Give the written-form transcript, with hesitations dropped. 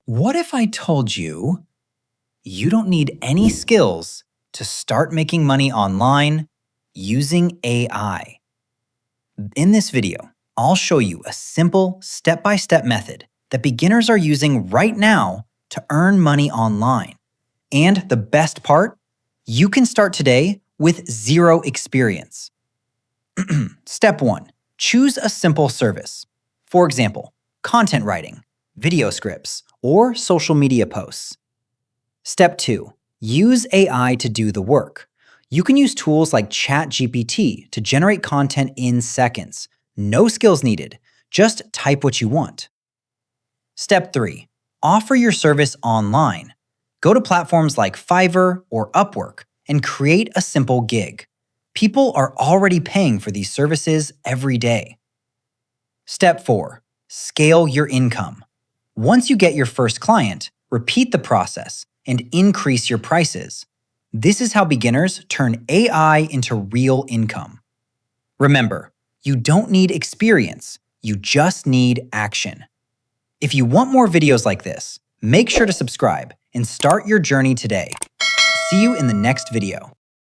What if I told you you don't need any skills to start making money online using AI? In this video, I'll show you a simple step-by-step method that beginners are using right now to earn money online. And the best part, you can start today with zero experience. Step 1. Choose a simple service. For example, content writing, video scripts, or social media posts. Step 2. Use AI to do the work. You can use tools like ChatGPT to generate content in seconds. No skills needed. Just type what you want. Step 3. Offer your service online. Go to platforms like Fiverr or Upwork and create a simple gig. People are already paying for these services every day. Step 4. Scale your income. Once you get your first client, repeat the process and increase your prices. This is how beginners turn AI into real income. Remember, you don't need experience, you just need action. If you want more videos like this, make sure to subscribe and start your journey today. See you in the next video.